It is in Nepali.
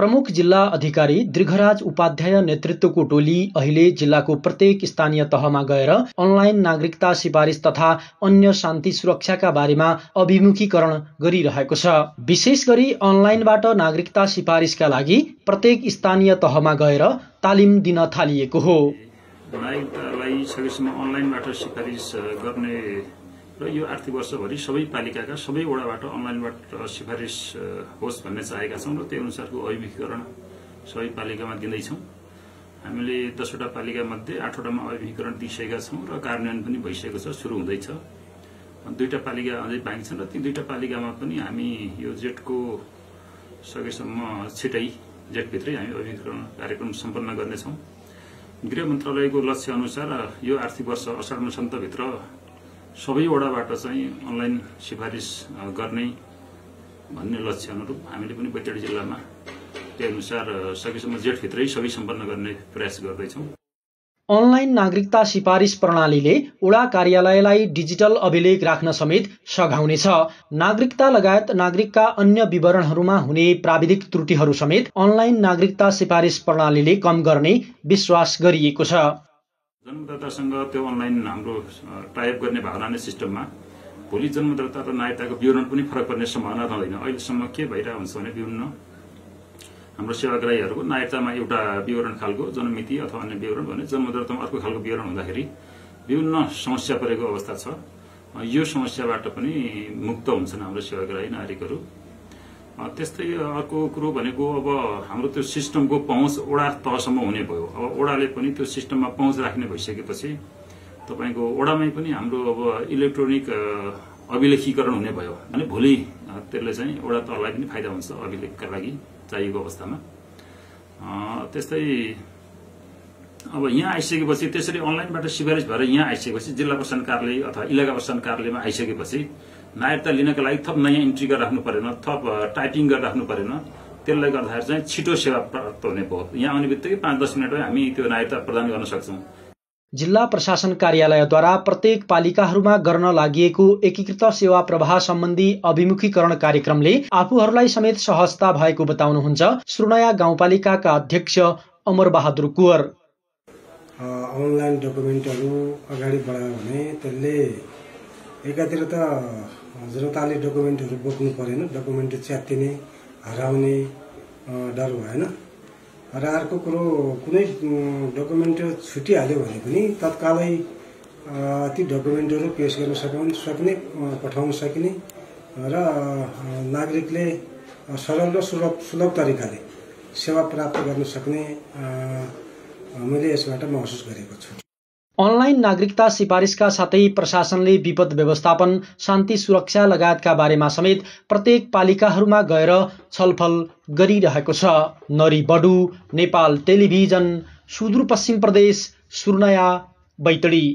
प्रमुख जिल्ला अधिकारी दृघराज उपाध्याय नेतृत्वको टोली अहिले जिल्लाको प्रत्येक स्थानीय तहमा गएर अनलाइन नागरिकता सिफारिस तथा अन्य शान्ति सुरक्षाका बारेमा अभिमुखीकरण गरिरहेको छ। विशेष गरी अनलाइनबाट नागरिकता सिफारिसका लागि प्रत्येक स्थानीय तहमा गएर तालिम दिन थालिएको हो। नागरिकतालाई सकेसम्म अनलाइनबाट सिफारिस गर्ने र यो आर्थिक वर्षभरि सबै पालिकाका सबै वडाबाट अनलाइनबाट सिफारिस होस् भन्ने चाहेका छौं र त्यही अनुसारको अभिमुखीकरण सबै पालिकामा दिँदैछौं। हामीले 10 वटा पालिका मध्ये 8 वटामा अभिमुखीकरण दिइसकेका छौं र कार्यान्वयन पनि भइसकेको छ, सुरु हुँदैछ। 2टा पालिका अझै बाँकी छन् र ती 2टा पालिकामा पनि हामी यो जेठको सकेसम्म छिटै जेठभित्रै हामी अभिमुखीकरण कार्यक्रम सम्पन्न गर्नेछौं। गृह मन्त्रालयको लक्ष्य अनुसार यो आर्थिक वर्ष असाढ मसान्तभित्र सबै वडाबाट चाहिँ अनलाइन सिफारिस गर्ने भन्ने लक्ष्य अनुरूप हामीले पनि बैतडी जिल्लामा त्यही अनुसार सकेसम्म जेठभित्रै सबै सम्पन्न गर्ने प्रयास गर्दैछौं। अनलाइन नागरिकता सिफारिस प्रणालीले वडा कार्यालयलाई डिजिटल अभिलेख राख्न समेत सघाउनेछ। नागरिकता लगायत नागरिकका अन्य विवरणहरूमा हुने प्राविधिक त्रुटिहरू समेत अनलाइन नागरिकता सिफारिस प्रणालीले कम गर्ने विश्वास गरिएको छ। जन्मदातासँग त्यो अनलाइन हाम्रो टाइप गर्ने भावना सिस्टममा भोलि जन्मदाता र नागरिकताको विवरण पनि फरक पर्ने सम्भावना रहँदैन। अहिलेसम्म के भइरहेको हुन्छ भने विभिन्न हाम्रो सेवाग्राहीहरूको नागरिकतामा एउटा विवरण खालको जन्ममिति अथवा अन्य विवरण भने जन्मदातामा अर्को खालको विवरण हुँदाखेरि विभिन्न समस्या परेको अवस्था छ। यो समस्याबाट पनि मुक्त हुन्छन् हाम्रो सेवाग्राही नागरिकहरू। त्यस्तै अर्को कुरो भनेको अब हाम्रो त्यो सिस्टमको पहुँच वडा तहसम्म हुने भयो। अब वडाले पनि त्यो सिस्टममा पहुँच राख्ने भइसकेपछि तपाईको वडामै पनि हाम्रो अब इलेक्ट्रोनिक अभिलेखीकरण हुने भयो भने भोलि त्यसले चाहिँ वडा तहलाई पनि फाइदा हुन्छ अभिलेखका लागि चाहिएको अवस्थामा। त्यस्तै अब यहाँ आइसकेपछि त्यसरी अनलाइनबाट सिफारिस भएर यहाँ आइसकेपछि जिल्ला प्रशासन कार्यालय अथवा इलाका प्रशासन कार्यालयमा आइसकेपछि नागरिकता लिनका लागि थप नयाँ इन्ट्री गरेर राख्नु परेन, थप टाइपिङ गरेर राख्नु परेन। त्यसले गर्दाखेरि चाहिँ छिटो सेवा प्राप्त हुने भयो। यहाँ आउने बित्तिकै 5-10 मिनटमै हामी त्यो नागरिकता प्रदान गर्न सक्छौं। जिल्ला प्रशासन कार्यालयद्वारा प्रत्येक पालिकाहरूमा गर्न लागि एकीकृत सेवा प्रवाह सम्बन्धी अभिमुखीकरण कार्यक्रमले आफूहरूलाई समेत सहजता भएको बताउनुहुन्छ सुर्नया गाउँपालिकाका अध्यक्ष अमर बहादुर कुवर। अनलाइन डकुमेन्टहरू अगाडि बढायो भने त्यसले एकातिर त जनताले डकुमेन्टहरू बोक्नु परेन, डकुमेन्ट च्यातिने हराउने डर भएन। र अर्को कुरो कुनै डकुमेन्ट छुटिहाल्यो भने पनि तत्कालै ती डकुमेन्टहरू पेश गर्न सक्ने पठाउन सकिने र नागरिकले सरल र सुलभ तरिकाले सेवा प्राप्त गर्न सक्ने मैले यसबाट महसुस गरेको छु। अनलाइन नागरिकता सिफारिसका साथै प्रशासनले विपद व्यवस्थापन, शान्ति सुरक्षा लगायतका बारेमा समेत प्रत्येक पालिकाहरूमा गएर छलफल गरिरहेको छ। नरी बडु, नेपाल टेलिभिजन, सुदूरपश्चिम प्रदेश, सुर्नया, बैतडी।